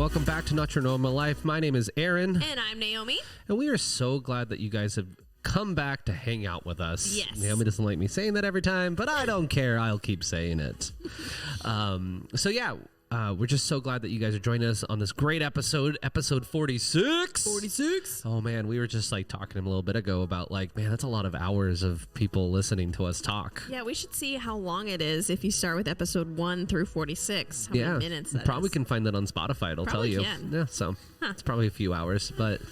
welcome back to Not Your Normal Life. My name is Aaron. And I'm Naomi. And we are so glad that you guys have come back to hang out with us. Yes. Naomi doesn't like me saying that every time, but I don't care. I'll keep saying it. We're just so glad that you guys are joining us on this great episode 46. 46? Oh, man, we were just like talking a little bit ago about like, man, that's a lot of hours of people listening to us talk. Yeah, we should see how long it is if you start with episode 1 through 46. How many minutes that probably is. Can find that on Spotify. It'll Probably tell you. can. Yeah, so it's probably a few hours, but a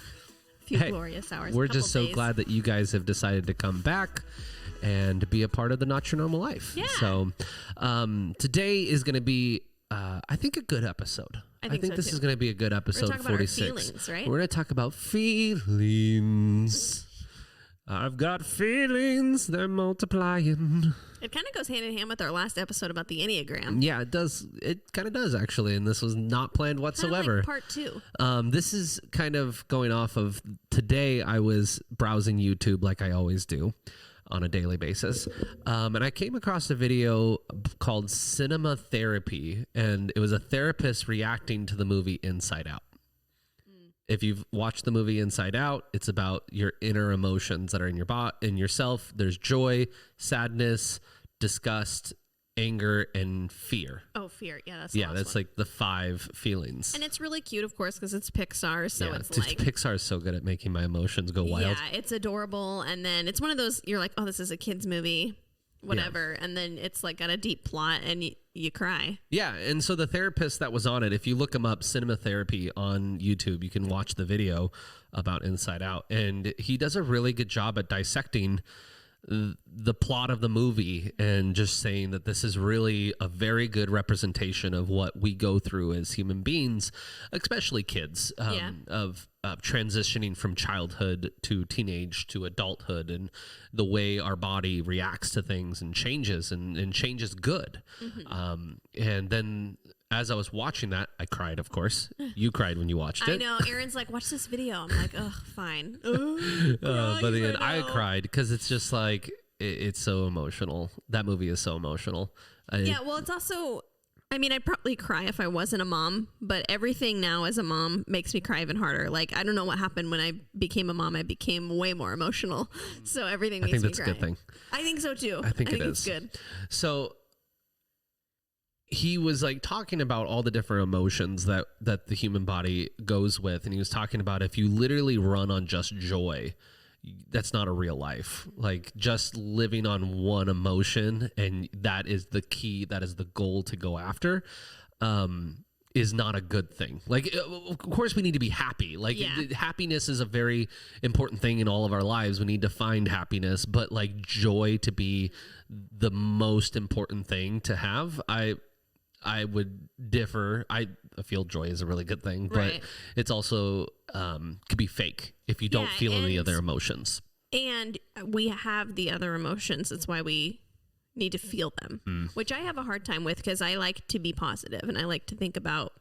few glorious hours. We're just so days. glad that you guys have decided to come back and be a part of the Not Your Normal Life. Yeah. So today is going to be, I think, a good episode. I think so this too. is going to be a good episode. We're gonna talk 46. about our feelings, right? We're going to talk about feelings. I've got feelings, they're multiplying. It kind of goes hand in hand with our last episode about the Enneagram. Yeah, it does. It kind of does, actually. And this was not planned whatsoever. Like part 2. This is kind of going off of today. I was browsing YouTube like I always do on a daily basis. And I came across a video called Cinema Therapy. And it was a therapist reacting to the movie Inside Out. If you've watched the movie Inside Out, it's about your inner emotions that are in in yourself. There's joy, sadness, disgust, anger, and fear. Oh, fear. Yeah, that's that's like the 5 feelings. And it's really cute, of course, because it's Pixar, so it's like... Pixar is so good at making my emotions go wild. Yeah, it's adorable, and then it's one of those, you're like, oh, this is a kid's movie, whatever, and then it's like got a deep plot, and you cry. Yeah, and so the therapist that was on it, if you look him up, Cinema Therapy on YouTube, you can watch the video about Inside Out, and he does a really good job at dissecting the plot of the movie and just saying that this is really a very good representation of what we go through as human beings, especially kids, of transitioning from childhood to teenage to adulthood, and the way our body reacts to things and changes and changes good. Mm-hmm. And then as I was watching that, I cried, of course. You cried when you watched it. I know. Aaron's like, watch this video. I'm like, ugh, fine. But then I cried because it's just like, it's so emotional. That movie is so emotional. Yeah, well, it's also, I mean, I'd probably cry if I wasn't a mom, but everything now as a mom makes me cry even harder. Like, I don't know what happened when I became a mom. I became way more emotional. So everything makes me cry. I think that's a good thing. I think so too. I think it is. It's good. So he was like talking about all the different emotions that the human body goes with. And he was talking about if you literally run on just joy, that's not a real life. Like just living on one emotion, and that is the key, that is the goal to go after, is not a good thing. Like, of course we need to be happy. Like happiness is a very important thing in all of our lives. We need to find happiness, but like joy to be the most important thing to have. I would differ. I feel joy is a really good thing, but it's also could be fake if you don't feel any other emotions. And we have the other emotions. That's why we need to feel them, which I have a hard time with because I like to be positive and I like to think about,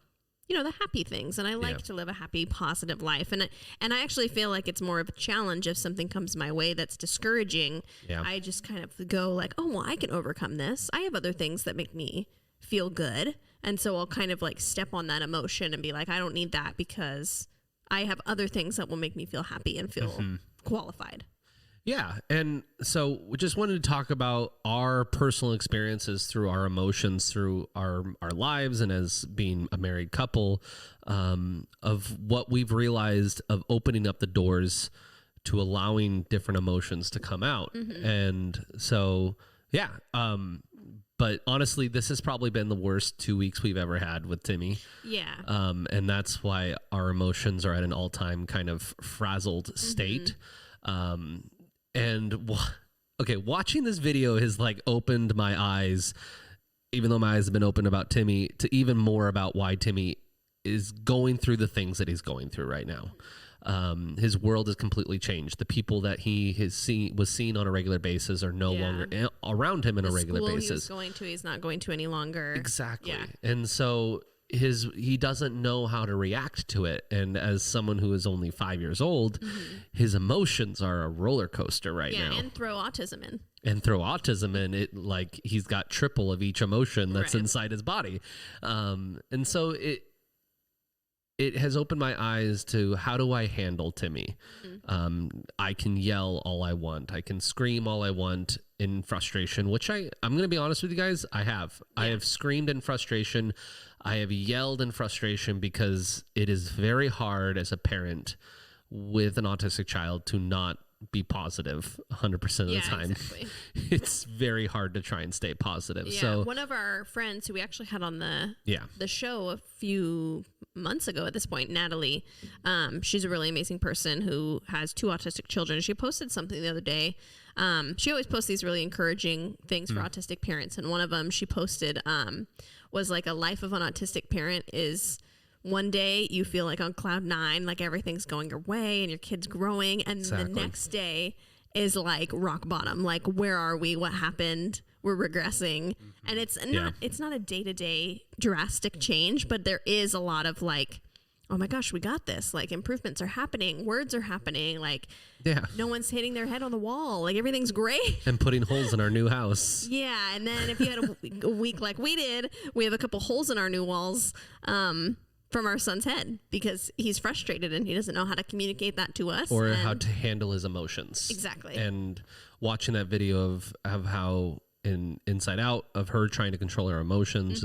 the happy things, and I like to live a happy, positive life. And I actually feel like it's more of a challenge if something comes my way that's discouraging. Yeah. I just kind of go like, oh, well, I can overcome this. I have other things that make me feel good. And so I'll kind of like step on that emotion and be like, I don't need that because I have other things that will make me feel happy and feel qualified. Yeah. And so we just wanted to talk about our personal experiences through our emotions, through our lives, and as being a married couple, of what we've realized of opening up the doors to allowing different emotions to come out. Mm-hmm. And so, but honestly, this has probably been the worst 2 weeks we've ever had with Timmy. Yeah. And that's why our emotions are at an all-time kind of frazzled state. Watching this video has like opened my eyes, even though my eyes have been open about Timmy, to even more about why Timmy is going through the things that he's going through right now. His world has completely changed. The people that he was seen on a regular basis are no longer around him on a regular basis. He was going to, he's not going to any longer. Exactly. Yeah. And so he doesn't know how to react to it. And as someone who is only 5 years old, his emotions are a roller coaster right now. Yeah, and throw autism in. It like he's got triple of each emotion that's inside his body. And so it has opened my eyes to how do I handle Timmy. I can yell all I want. I can scream all I want in frustration, which I'm going to be honest with you guys, I have. Yeah. I have screamed in frustration. I have yelled in frustration because it is very hard as a parent with an autistic child to not be positive 100% of the time. Exactly. It's very hard to try and stay positive. Yeah, so one of our friends who we actually had on the show a few months ago at this point, Natalie, she's a really amazing person who has 2 autistic children. She posted something the other day. She always posts these really encouraging things for autistic parents, and one of them she posted was like, a life of an autistic parent is one day you feel like on cloud 9, like everything's going your way and your kid's growing. And the next day is like rock bottom. Like, where are we? What happened? We're regressing. And it's not a day-to-day drastic change, but there is a lot of like, oh my gosh, we got this. Like, improvements are happening. Words are happening. Like, no one's hitting their head on the wall. Like, everything's great. And putting holes in our new house. Yeah. And then if you had a week like we did, we have a couple holes in our new walls. From our son's head because he's frustrated and he doesn't know how to communicate that to us. Or how to handle his emotions. Exactly. And watching that video of how in Inside Out of her trying to control her emotions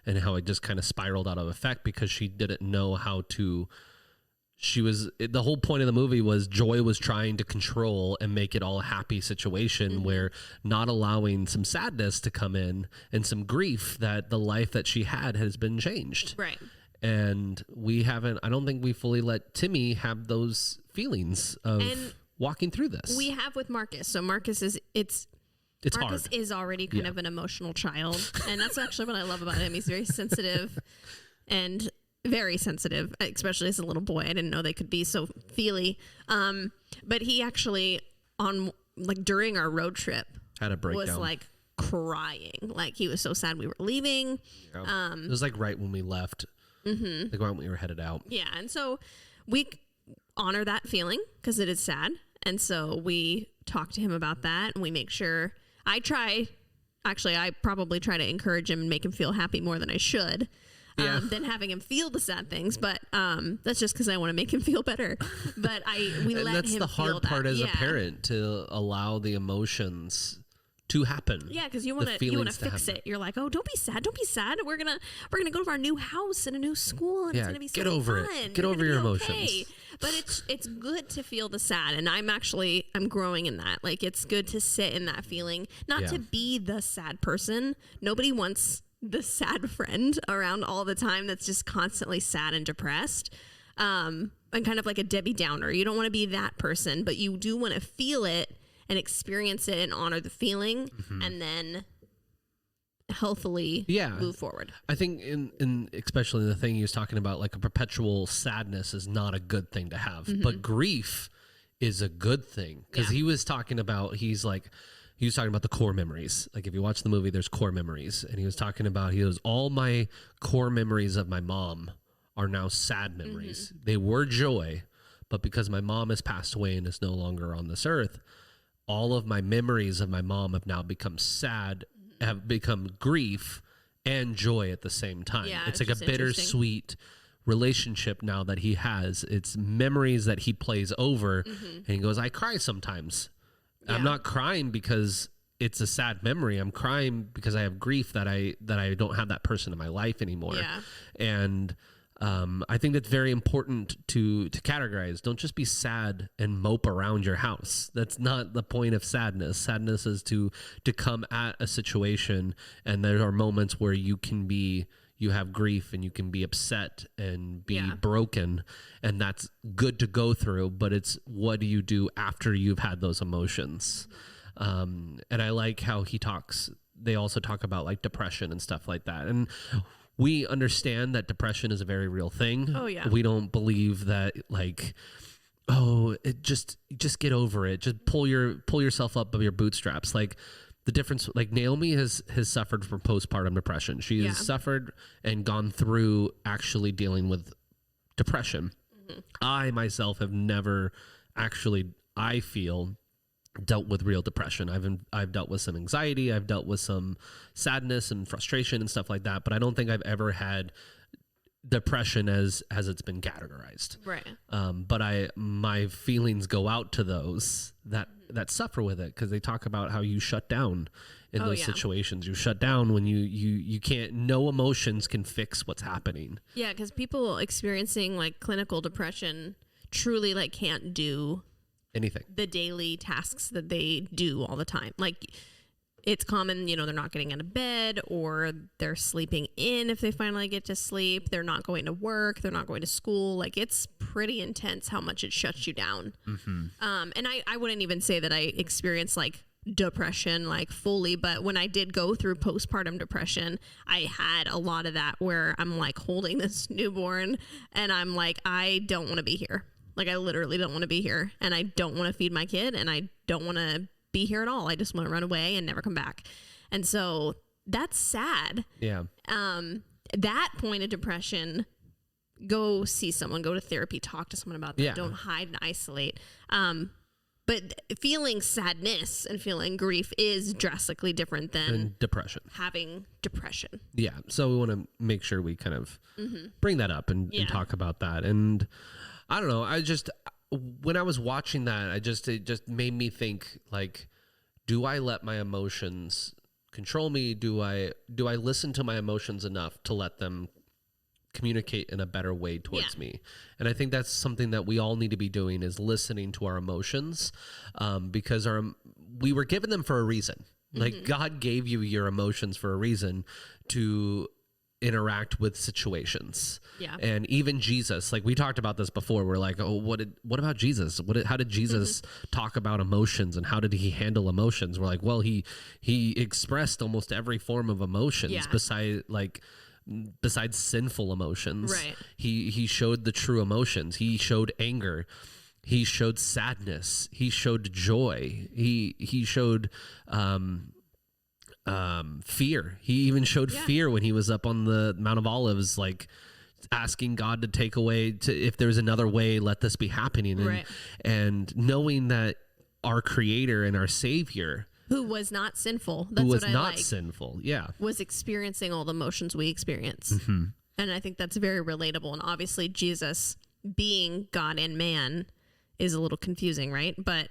and how it just kind of spiraled out of effect because she didn't know how to. The whole point of the movie was Joy was trying to control and make it all a happy situation where not allowing some sadness to come in and some grief that the life that she had has been changed. Right. And I don't think we fully let Timmy have those feelings of walking through this. We have with Marcus. So Marcus Marcus hard. Is already kind of an emotional child. And that's actually what I love about him. He's very sensitive and very sensitive, especially as a little boy. I didn't know they could be so feely. But he actually during our road trip had a breakdown. Was like crying. Like, he was so sad we were leaving. Yeah. It was like right when we left. Like when we were headed out. Yeah. And so we honor that feeling because it is sad. And so we talk to him about that and we make sure I probably try to encourage him and make him feel happy more than I should. Than having him feel the sad things, but that's just because I want to make him feel better. But we let him. That's the hard part as a parent, to allow the emotions to happen. Yeah, because you want to fix it. You're like, oh, don't be sad. We're gonna go to our new house and a new school, and it's gonna be so get over fun. it. Get over your emotions. But it's good to feel the sad, and I'm growing in that. Like, it's good to sit in that feeling, not to be the sad person. Nobody wants the sad friend around all the time that's just constantly sad and depressed. And kind of like a Debbie Downer. You don't want to be that person, but you do want to feel it and experience it and honor the feeling and then healthily move forward. I think in especially the thing he was talking about, like a perpetual sadness is not a good thing to have, but grief is a good thing. Because he was talking about the core memories. Like, if you watch the movie, there's core memories. And he was talking about, all my core memories of my mom are now sad memories. They were joy, but because my mom has passed away and is no longer on this earth, all of my memories of my mom have now become sad, have become grief and joy at the same time. Yeah, it's like a bittersweet relationship now that he has. It's memories that he plays over, and he goes, I cry sometimes. Yeah. I'm not crying because it's a sad memory. I'm crying because I have grief that I don't have that person in my life anymore. Yeah. And I think that's very important to categorize. Don't just be sad and mope around your house. That's not the point of sadness. Sadness is to come at a situation, and there are moments where you have grief and you can be upset and be broken, and that's good to go through, but it's what do you do after you've had those emotions? And I like how they also talk about like depression and stuff like that. And we understand that depression is a very real thing. Oh yeah. We don't believe that like, just get over it. Just pull yourself up by your bootstraps. Like, the difference, like Naomi has suffered from postpartum depression. She has suffered and gone through actually dealing with depression. I myself have never actually, I feel, dealt with real depression. I've dealt with some anxiety. I've dealt with some sadness and frustration and stuff like that. But I don't think I've ever had depression as it's been categorized. Right. But my feelings go out to those that suffer with it, because they talk about how you shut down in those situations. You shut down when you can't. No emotions can fix what's happening. Yeah, because people experiencing like clinical depression truly like can't do anything, the daily tasks that they do all the time. Like, it's common, they're not getting out of bed, or they're sleeping in if they finally get to sleep. They're not going to work. They're not going to school. Like, it's pretty intense how much it shuts you down. Mm-hmm. And I wouldn't even say that I experienced like depression like fully, but when I did go through postpartum depression, I had a lot of that where I'm like holding this newborn and I'm like, I don't want to be here. Like, I literally don't want to be here, and I don't want to feed my kid, and I don't want to be here at all. I just want to run away and never come back. And so that's sad. Yeah. That point of depression, go see someone, go to therapy, talk to someone about that. Yeah. Don't hide and isolate. But feeling sadness and feeling grief is drastically different than depression. Having depression. Yeah. So we want to make sure we kind of bring that up and talk about that. And I don't know. When I was watching that, it just made me think, like, do I let my emotions control me? Do I listen to my emotions enough to let them communicate in a better way towards me? And I think that's something that we all need to be doing, is listening to our emotions, because we were given them for a reason. Like, God gave you your emotions for a reason to interact with situations. Yeah. And even Jesus, like we talked about this before, we're like, oh, what about Jesus? How did Jesus talk about emotions, and how did he handle emotions? We're like, well, he expressed almost every form of emotions besides sinful emotions. Right. He showed the true emotions. He showed anger. He showed sadness. He showed joy. He showed fear. He even showed fear when he was up on the Mount of Olives, like asking God to take away, if there's another way, let this be happening. And knowing that our Creator and our Savior, who was not sinful, was experiencing all the emotions we experience. And I think that's very relatable. And obviously Jesus being God and man is a little confusing, right? But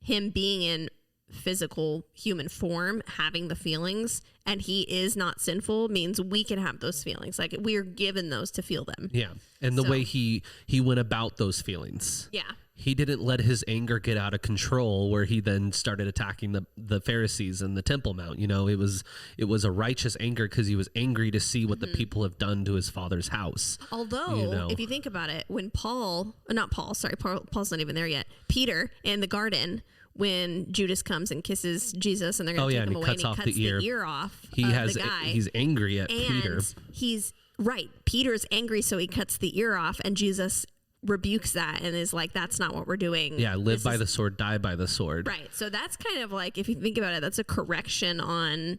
him being in physical human form, having the feelings, and he is not sinful, means we can have those feelings. Like, we are given those to feel them. Yeah. And the way he went about those feelings. Yeah. He didn't let his anger get out of control, where he then started attacking the Pharisees and the Temple Mount. It was a righteous anger, because he was angry to see what the people have done to his Father's house. Although, if you think about it, when Paul's not even there yet, Peter in the garden, when Judas comes and kisses Jesus and they're going to take him away, and he cuts the ear off the guy. He's angry at Peter. He's right. Peter's angry, so he cuts the ear off, and Jesus rebukes that and is like, that's not what we're doing. Yeah, live by the sword, die by the sword. Right. So that's kind of like, if you think about it, that's a correction on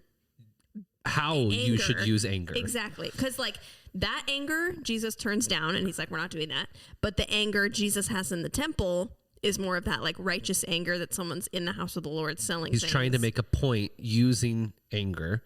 how you should use anger. Exactly. Because like that anger, Jesus turns down and he's like, we're not doing that. But the anger Jesus has in the temple is more of that like righteous anger that someone's in the house of the Lord selling He's things. Trying to make a point using anger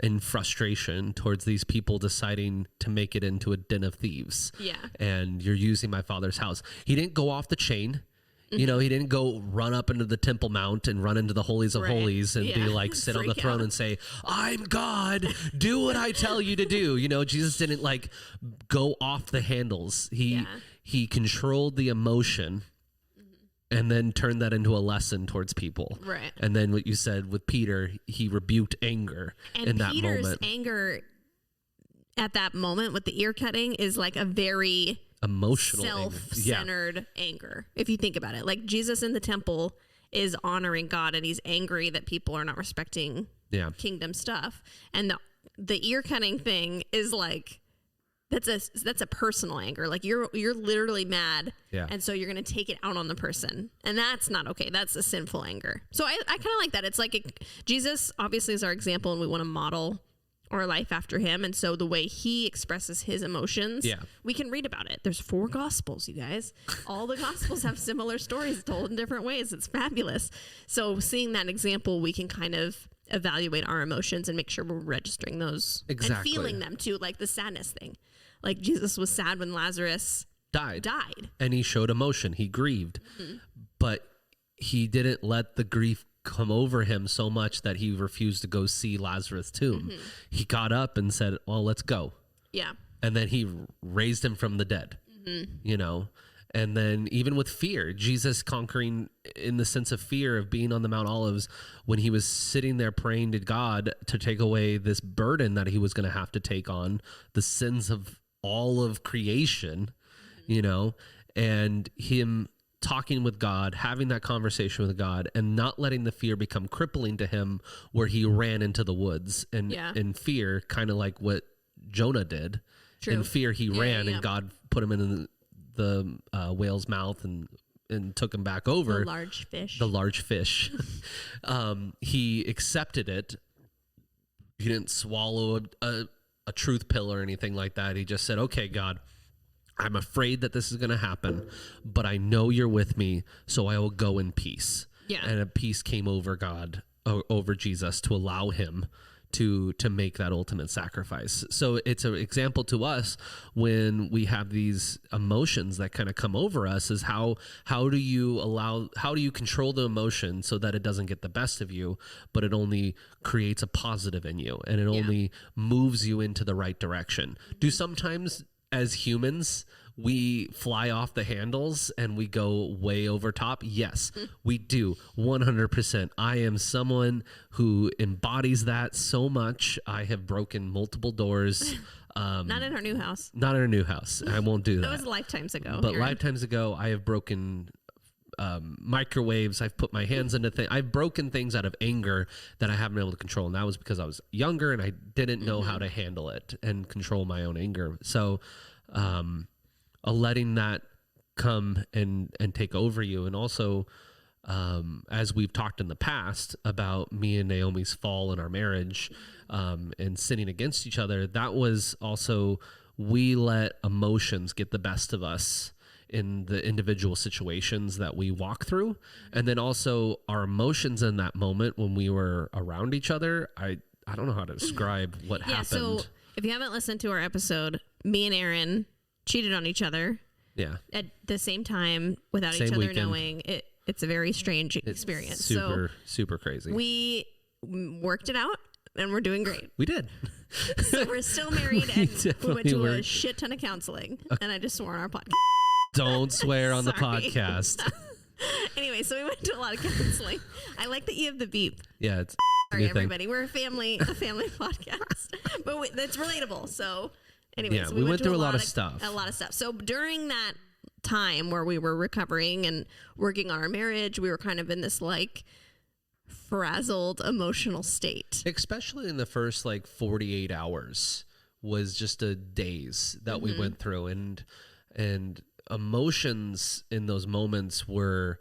and frustration towards these people deciding to make it into a den of thieves. Yeah. And you're using my Father's house. He didn't go off the chain. He didn't go run up into the Temple Mount and run into the holies of holies and be like, sit on the throne and say, I'm God, do what I tell you to do. Jesus didn't like go off the handles. He controlled the emotion and then turned that into a lesson towards people. Right. And then what you said with Peter, he rebuked anger in that Peter's moment. Anger at that moment with the ear cutting is like a very emotional self-centered anger. If you think about it, like Jesus in the temple is honoring God and he's angry that people are not respecting kingdom stuff. And the ear cutting thing is like, that's a personal anger. Like you're literally mad. Yeah. And so you're going to take it out on the person. And that's not okay. That's a sinful anger. So I kind of like that. It's like Jesus obviously is our example and we want to model our life after him. And so the way he expresses his emotions, we can read about it. There's 4 gospels, you guys. All the gospels have similar stories told in different ways. It's fabulous. So seeing that example, we can kind of evaluate our emotions and make sure we're registering those and feeling them too, like the sadness thing. like Jesus was sad when Lazarus died. And he showed emotion. He grieved. But he didn't let the grief come over him so much that he refused to go see Lazarus' tomb. He got up and said, well, let's go. Yeah. And then he raised him from the dead, you know? And then even with fear, Jesus conquering in the sense of fear of being on the Mount Olives, when he was sitting there praying to God to take away this burden that he was going to have to take on, the sins of all of creation, you know, and him talking with God, having that conversation with God, and not letting the fear become crippling to him where he ran into the woods and in fear, kind of like what Jonah did. True. In fear, he ran and God put him in the whale's mouth and took him back over. The large fish. He accepted it. He didn't swallow a truth pill or anything like that. He just said, okay, God, I'm afraid that this is going to happen, but I know you're with me, so I will go in peace. Yeah. And a peace came over over Jesus to allow him to make that ultimate sacrifice. So it's an example to us when we have these emotions that kind of come over us, is how do you control the emotion so that it doesn't get the best of you, but it only creates a positive in you, and it only moves you into the right direction. Do sometimes as humans we fly off the handles and we go way over top? Yes, we do. 100%. I am someone who embodies that so much. I have broken multiple doors. Not in our new house. Not in our new house. I won't do that. That was lifetimes ago. But lifetimes ago, I have broken microwaves. I've put my hands into things. I've broken things out of anger that I haven't been able to control. And that was because I was younger and I didn't know how to handle it and control my own anger. So, letting that come and take over you. And also, as we've talked in the past about me and Naomi's fall in our marriage, and sinning against each other, that was also, we let emotions get the best of us in the individual situations that we walk through. And then also our emotions in that moment when we were around each other, I don't know how to describe what happened. So if you haven't listened to our episode, me and Aaron cheated on each other. Yeah. At the same time, without each other knowing. It's a very strange experience. Super crazy. We worked it out and we're doing great. We did. So we're still married and we went to a shit ton of counseling. And I just swore on our podcast. Don't swear on the podcast. Anyway, so we went to a lot of counseling. I like that you have the beep. Yeah, it's sorry, everybody. We're a family podcast, but that's relatable. So, anyways, yeah, we went through a lot of stuff. A lot of stuff. So during that time where we were recovering and working on our marriage, we were kind of in this like frazzled emotional state. Especially in the first like 48 hours was just a daze that we went through, and emotions in those moments were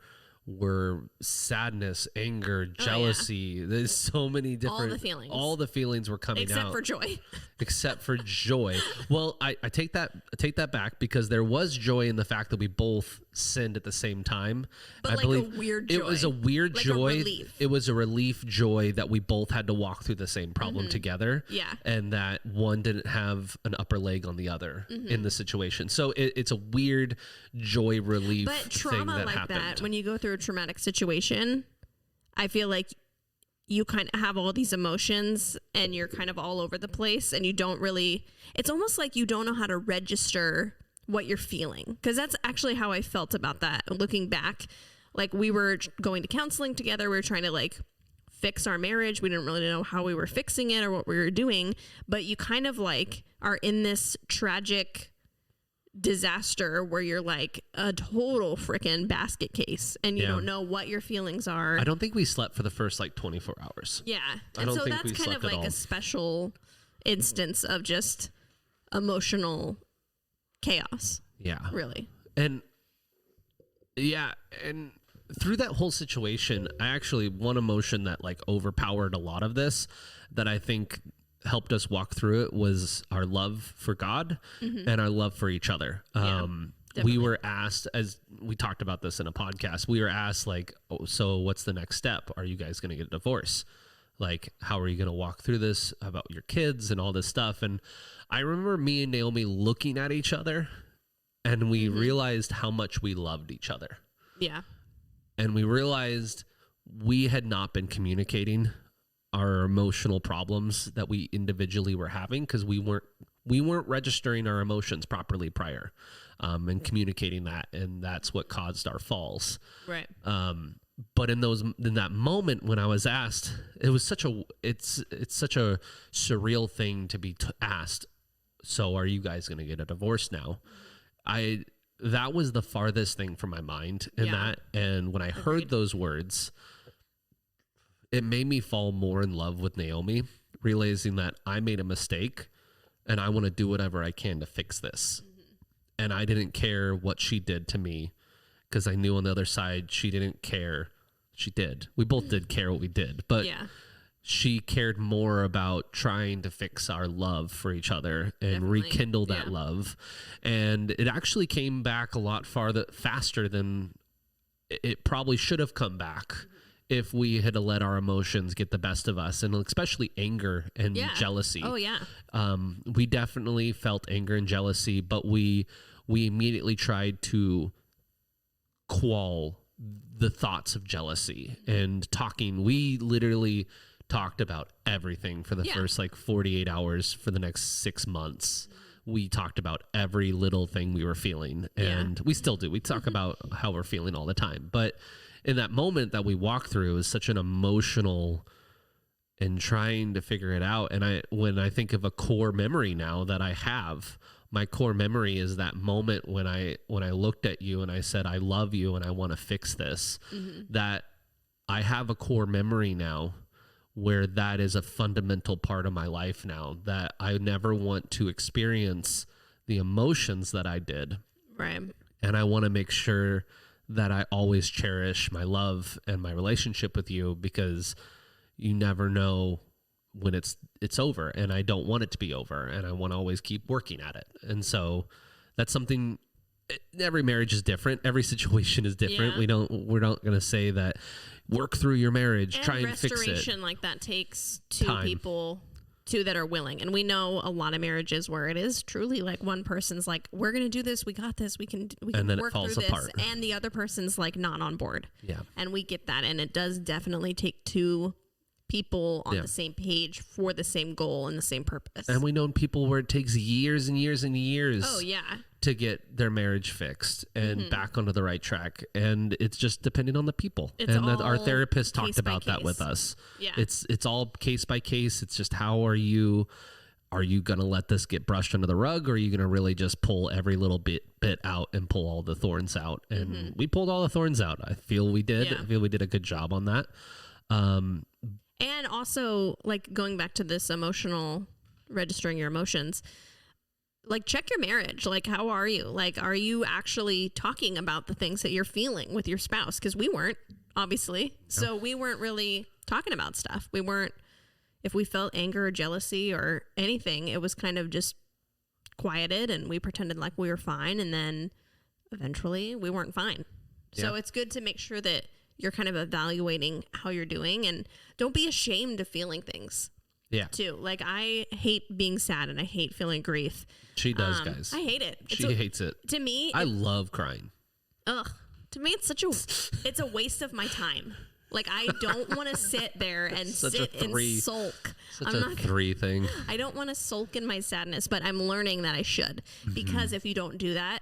sadness, anger, jealousy. There's so many different, all the feelings were coming except for joy. Except for joy. Well, I take that back, because there was joy in the fact that we both sinned at the same time. But I like believe a weird joy. It was a weird like joy. A relief. It was a relief joy that we both had to walk through the same problem together. Yeah. And that one didn't have an upper leg on the other in the situation. So it's a weird joy relief but trauma thing that like happened. That, when you go through a traumatic situation, I feel like you kind of have all these emotions and you're kind of all over the place, and you don't really, it's almost like you don't know how to register what you're feeling. Because that's actually how I felt about that. Looking back, like we were going to counseling together. We were trying to like fix our marriage. We didn't really know how we were fixing it or what we were doing, but you kind of like are in this tragic disaster where you're like a total freaking basket case and you don't know what your feelings are. I don't think we slept for the first like 24 hours. Yeah. And so that's kind of like a special instance of just emotional chaos. Yeah. Really. And yeah, and through that whole situation, one emotion that like overpowered a lot of this that I think helped us walk through it was our love for God and our love for each other. We were asked, as we talked about this in a podcast, we were asked like, oh, so what's the next step? Are you guys going to get a divorce? Like, how are you going to walk through this about your kids and all this stuff? And I remember me and Naomi looking at each other, and we realized how much we loved each other. Yeah. And we realized we had not been communicating our emotional problems that we individually were having, because we weren't registering our emotions properly prior, and communicating that, and that's what caused our falls. Right. But in that moment when I was asked, it was it's such a surreal thing to be asked. So are you guys going to get a divorce now? That was the farthest thing from my mind in that. And when I heard those words, it made me fall more in love with Naomi, realizing that I made a mistake and I want to do whatever I can to fix this. And I didn't care what she did to me, because I knew on the other side she didn't care. She did. We both did care what we did, but she cared more about trying to fix our love for each other and rekindle that love. And it actually came back a lot faster than it probably should have come back if we had let our emotions get the best of us, and especially anger and jealousy. Oh yeah. We definitely felt anger and jealousy, but we immediately tried to quell the thoughts of jealousy and talking. We literally talked about everything for the first 48 hours for the next 6 months. We talked about every little thing we were feeling, and we still do. We talk about how we're feeling all the time, but in that moment that we walk through is such an emotional and trying to figure it out. And when I think of a core memory now that I have, my core memory is that moment when I looked at you and I said, I love you and I want to fix this. That I have a core memory now where that is a fundamental part of my life now, that I never want to experience the emotions that I did. Right. And I want to make sure that I always cherish my love and my relationship with you, because you never know when it's over, and I don't want it to be over, and I want to always keep working at it. And so that's something. Every marriage is different. Every situation is different. Yeah. We're not going to say that work through your marriage, and try and fix it. Restoration like that takes two Time. people, two that are willing. And we know a lot of marriages where it is truly like one person's like, we're going to do this. We got this. We can and then work it falls through apart. this. And the other person's like not on board. Yeah. And we get that. And it does definitely take two people on the same page for the same goal and the same purpose. And we know people where it takes years and years and years. Oh yeah. To get their marriage fixed and back onto the right track. And it's just depending on the people. It's and all our therapist talked case by about that case. with us. Yeah. It's all case by case. It's just how are you going to let this get brushed under the rug, or are you going to really just pull every little bit out and pull all the thorns out? And we pulled all the thorns out. I feel we did. Yeah. I feel we did a good job on that. And also, like, going back to this emotional, registering your emotions, like, check your marriage. Like, how are you? Like, are you actually talking about the things that you're feeling with your spouse? Because we weren't, obviously. So we weren't really talking about stuff. We weren't, if we felt anger or jealousy or anything, it was kind of just quieted and we pretended like we were fine. And then eventually we weren't fine. So it's good to make sure that you're kind of evaluating how you're doing, and don't be ashamed of feeling things. Yeah. Too. Like, I hate being sad and I hate feeling grief. She does, guys. I hate it. She hates it. To me, I love crying. ugh. To me, it's it's a waste of my time. Like, I don't want to sit there and sit and sulk. Such a three thing. I don't want to sulk in my sadness, but I'm learning that I should. Because if you don't do that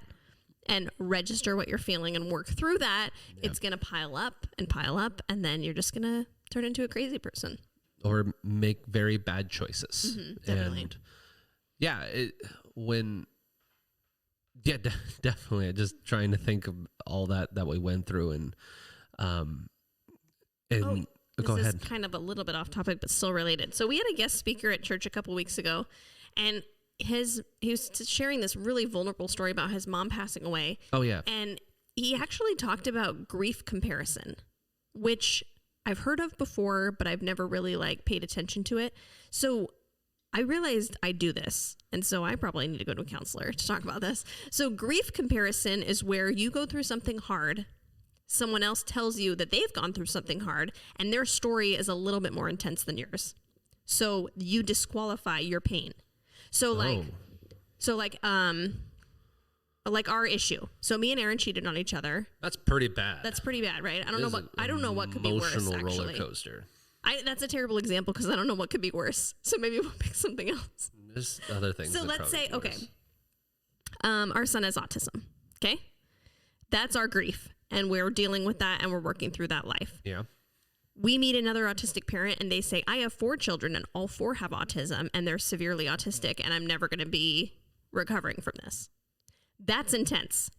and register what you're feeling and work through that, it's going to pile up, and then you're just going to turn into a crazy person. Or make very bad choices. Definitely. And definitely. Just trying to think of all that we went through, and go ahead. This is kind of a little bit off topic, but still related. So we had a guest speaker at church a couple weeks ago, and he was sharing this really vulnerable story about his mom passing away. Oh yeah. And he actually talked about grief comparison, which I've heard of before, but I've never really paid attention to it. So I realized I do this, and so I probably need to go to a counselor to talk about this. So grief comparison is where you go through something hard, someone else tells you that they've gone through something hard, and their story is a little bit more intense than yours. So you disqualify your pain. So like our issue. So me and Aaron cheated on each other. That's pretty bad. That's pretty bad, right? I don't know what could be worse. Emotional Actually, roller coaster. That's a terrible example because I don't know what could be worse. So maybe we'll pick something else. There's other things. So let's say, okay, our son has autism. Okay, that's our grief, and we're dealing with that, and we're working through that life. Yeah. We meet another autistic parent, and they say, "I have 4 children, and all 4 have autism, and they're severely autistic, and I'm never going to be recovering from this." That's intense.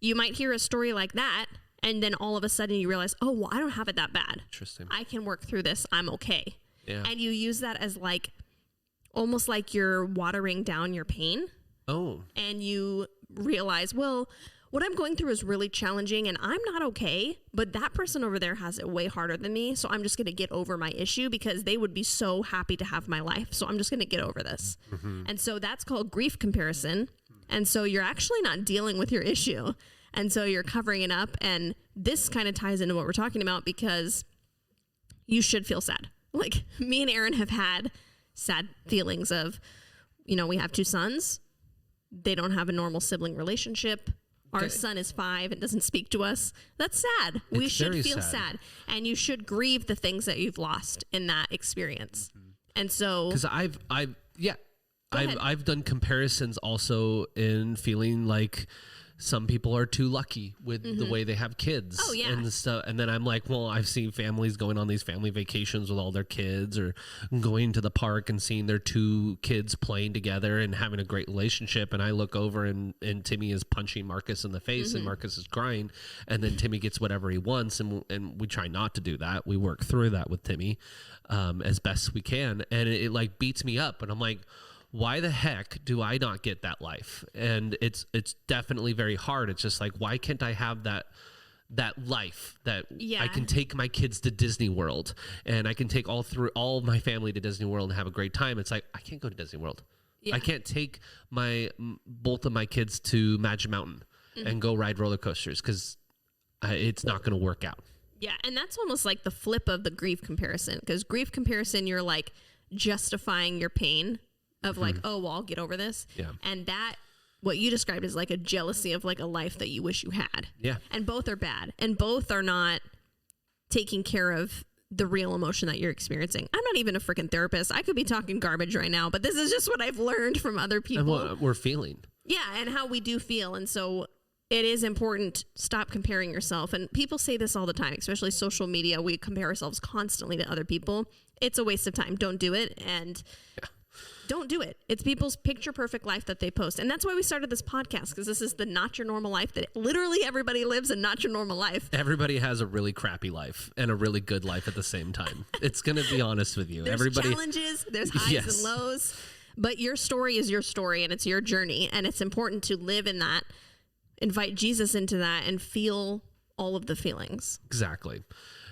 You might hear a story like that, and then all of a sudden you realize, oh, well, I don't have it that bad. Interesting. I can work through this. I'm okay. Yeah. And you use that as like, almost like you're watering down your pain. Oh. And you realize, well, what I'm going through is really challenging and I'm not okay, but that person over there has it way harder than me. So I'm just going to get over my issue because they would be so happy to have my life. So I'm just going to get over this. Mm-hmm. And so that's called grief comparison. And so you're actually not dealing with your issue. And so you're covering it up. And this kind of ties into what we're talking about because you should feel sad. Like me and Aaron have had sad feelings of, we have 2 sons. They don't have a normal sibling relationship. Our son is 5 and doesn't speak to us. That's sad. We should feel sad. And you should grieve the things that you've lost in that experience. Mm-hmm. And so... Because I've done comparisons also in feeling like some people are too lucky with the way they have kids. Oh, yeah. And stuff. And then I'm like, well, I've seen families going on these family vacations with all their kids or going to the park and seeing their 2 kids playing together and having a great relationship. And I look over and Timmy is punching Marcus in the face and Marcus is crying. And then Timmy gets whatever he wants. And we try not to do that. We work through that with Timmy as best we can. And it like beats me up. And I'm like, why the heck do I not get that life? And it's definitely very hard. It's just like, why can't I have that life that I can take my kids to Disney World and I can take all my family to Disney World and have a great time? It's like, I can't go to Disney World. Yeah. I can't take both of my kids to Magic Mountain and go ride roller coasters because it's not going to work out. Yeah, and that's almost like the flip of the grief comparison, because grief comparison, you're like justifying your pain of like, oh, well, I'll get over this. Yeah. And that, what you described is like a jealousy of like a life that you wish you had. Yeah. And both are bad. And both are not taking care of the real emotion that you're experiencing. I'm not even a freaking therapist. I could be talking garbage right now, but this is just what I've learned from other people. And what we're feeling. Yeah, and how we do feel. And so it is important. Stop comparing yourself. And people say this all the time, especially social media. We compare ourselves constantly to other people. It's a waste of time. Don't do it. And don't do it. It's people's picture perfect life that they post. And that's why we started this podcast, because this is the not your normal life that literally everybody lives, and not your normal life. Everybody has a really crappy life and a really good life at the same time. It's going to be honest with you. There's everybody challenges, there's highs and lows, but your story is your story and it's your journey. And it's important to live in that, invite Jesus into that, and feel all of the feelings. Exactly.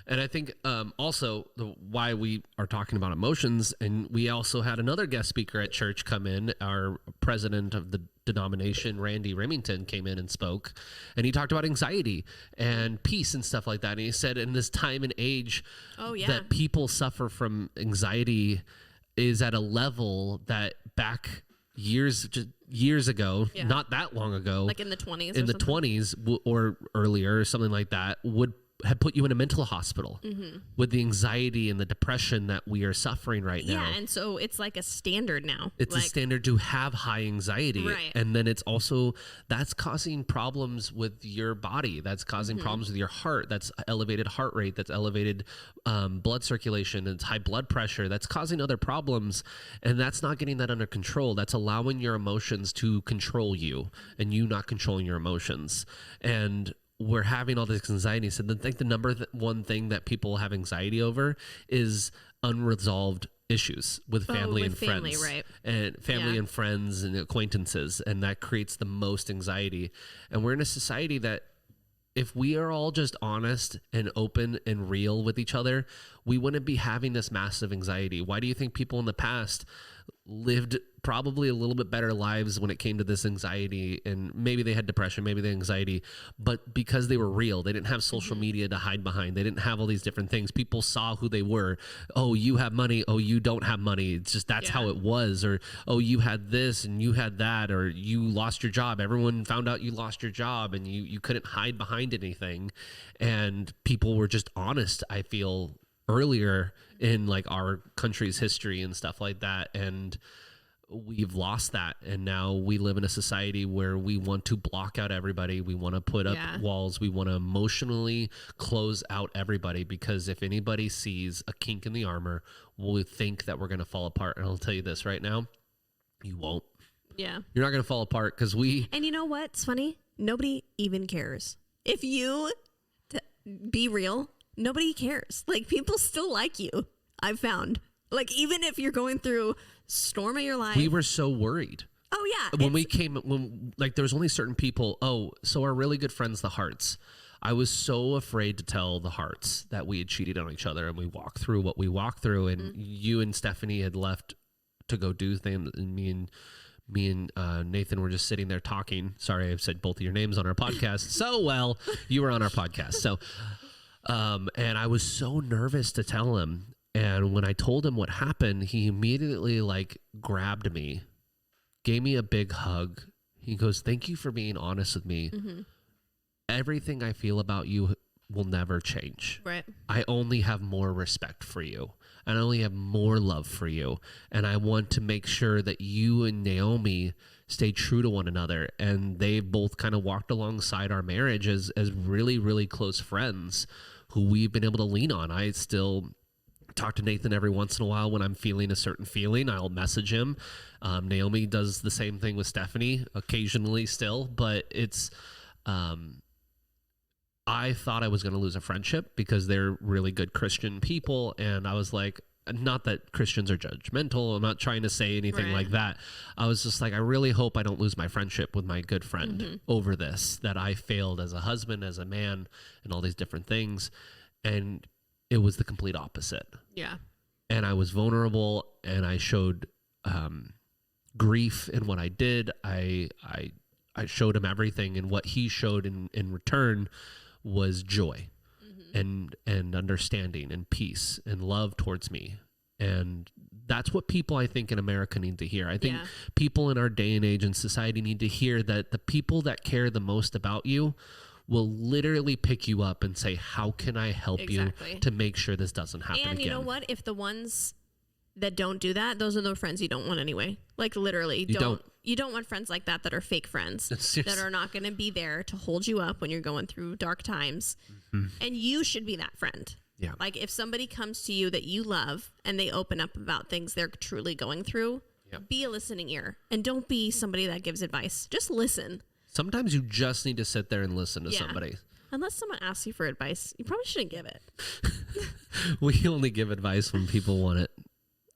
And I think also why we are talking about emotions, and we also had another guest speaker at church come in, our president of the denomination, Randy Remington, came in and spoke, and he talked about anxiety and peace and stuff like that. And he said in this time and age that people suffer from anxiety is at a level that back years ago, not that long ago, like in the 20s, in the 20s or earlier, or something like that, would have put you in a mental hospital with the anxiety and the depression that we are suffering right now. Yeah, and so it's like a standard now. It's a standard to have high anxiety. Right. And then it's also, that's causing problems with your body. That's causing problems with your heart. That's elevated heart rate. That's elevated blood circulation. It's high blood pressure. That's causing other problems. And that's not getting that under control. That's allowing your emotions to control you and you not controlling your emotions. And we're having all this anxiety. So I think the number one thing that people have anxiety over is unresolved issues with family and friends, right? And family and friends and acquaintances. And that creates the most anxiety. And we're in a society that if we are all just honest and open and real with each other, we wouldn't be having this massive anxiety. Why do you think people in the past lived probably a little bit better lives when it came to this anxiety, and maybe they had depression, maybe they had anxiety, but because they were real, they didn't have social media to hide behind. They didn't have all these different things. People saw who they were. Oh, you have money. Oh, you don't have money. It's just, that's how it was. Or, oh, you had this and you had that, or you lost your job. Everyone found out you lost your job and you couldn't hide behind anything. And people were just honest, I feel, earlier in like our country's history and stuff like that. And we've lost that, and now we live in a society where we want to block out everybody. We want to put up walls. We want to emotionally close out everybody, because if anybody sees a kink in the armor, we'll think that we're going to fall apart. And I'll tell you this right now, you won't. Yeah. You're not going to fall apart, because And you know what? It's funny. Nobody even cares. If you be real, nobody cares. Like, people still like you, I've found. Like, even if you're going through storm of your life. We were so worried. Oh, yeah. When there was only certain people. Oh, so our really good friends, the Hearts. I was so afraid to tell the Hearts that we had cheated on each other, and we walked through what we walked through. And you and Stephanie had left to go do things, and me and Nathan were just sitting there talking. Sorry, I've said both of your names on our podcast. So, well, you were on our podcast. So, and I was so nervous to tell him. And when I told him what happened, he immediately like grabbed me, gave me a big hug. He goes, "Thank you for being honest with me. Everything I feel about you will never change. Right. I only have more respect for you, and I only have more love for you. And I want to make sure that you and Naomi stay true to one another." And they both kind of walked alongside our marriage as really, really close friends who we've been able to lean on. I still talk to Nathan every once in a while when I'm feeling a certain feeling. I'll message him. Naomi does the same thing with Stephanie occasionally still, but it's, I thought I was going to lose a friendship because they're really good Christian people. And I was like, not that Christians are judgmental. I'm not trying to say anything like that. I was just like, I really hope I don't lose my friendship with my good friend over this, that I failed as a husband, as a man, and all these different things. And it was the complete opposite. Yeah. And I was vulnerable, and I showed grief in what I did. I showed him everything, and what he showed in return was joy and understanding and peace and love towards me. And that's what people, I think, in America need to hear. I think people in our day and age and society need to hear that the people that care the most about you will literally pick you up and say, how can I help you to make sure this doesn't happen again? And you know what? If the ones that don't do that, those are the friends you don't want anyway. Like, literally, you don't want friends like that are fake friends, that are not going to be there to hold you up when you're going through dark times. And you should be that friend. Yeah. Like, if somebody comes to you that you love and they open up about things they're truly going through, be a listening ear, and don't be somebody that gives advice. Just listen. Sometimes you just need to sit there and listen to somebody. Unless someone asks you for advice, you probably shouldn't give it. We only give advice when people want it.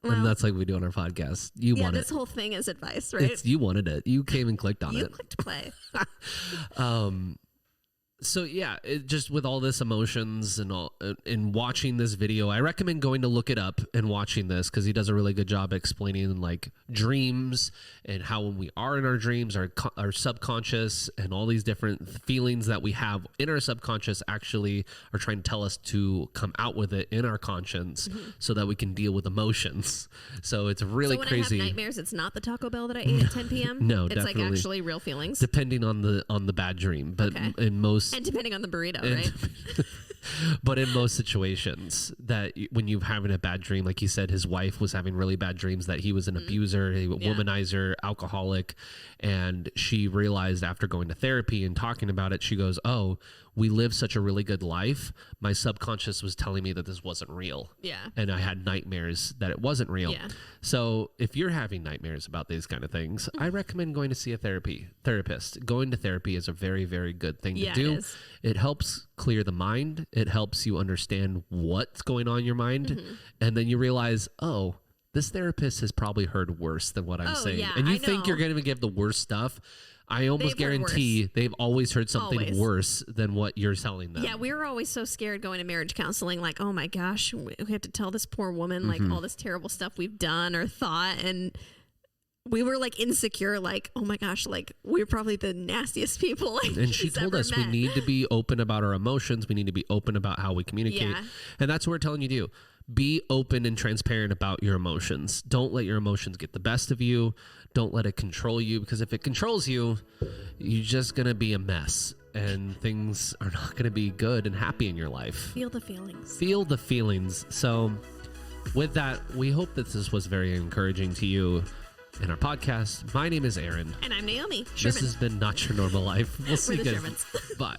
Well, and that's like we do on our podcast. You want it. This whole thing is advice, right? You wanted it. You came and clicked on it. You clicked play. So yeah, it just with all this emotions and all, in watching this video, I recommend going to look it up and watching this, because he does a really good job explaining like dreams and how when we are in our dreams, our subconscious and all these different feelings that we have in our subconscious actually are trying to tell us to come out with it in our conscience so that we can deal with emotions. So it's really crazy. So when I have nightmares, it's not the Taco Bell that I ate at 10 p.m.? No, it's definitely. like actually real feelings? Depending on the bad dream. But in most... And depending on the burrito, right? But in most situations, that when you're having a bad dream, like he said, his wife was having really bad dreams, that he was an abuser, a womanizer, alcoholic. And she realized after going to therapy and talking about it, she goes, oh, we lived such a really good life. My subconscious was telling me that this wasn't real. Yeah. And I had nightmares that it wasn't real. Yeah. So if you're having nightmares about these kind of things, I recommend going to see a therapist. Going to therapy is a very, very good thing to do. It helps clear the mind. It helps you understand what's going on in your mind. And then you realize, oh, this therapist has probably heard worse than what I'm saying. Yeah, and you think you're going to give the worst stuff. I almost guarantee they've always heard something worse than what you're telling them. Yeah, we were always so scared going to marriage counseling, like, oh my gosh, we have to tell this poor woman like all this terrible stuff we've done or thought. And we were like insecure, like, oh my gosh, like we're probably the nastiest people. Like, and she told us we need to be open about our emotions. We need to be open about how we communicate. Yeah. And that's what we're telling you to do. Be open and transparent about your emotions. Don't let your emotions get the best of you. Don't let it control you, because if it controls you, you're just going to be a mess and things are not going to be good and happy in your life. Feel the feelings. Feel the feelings. So with that, we hope that this was very encouraging to you in our podcast. My name is Aaron. And I'm Naomi. This has been Not Your Normal Life. We'll see you the guys. Shermans. Bye.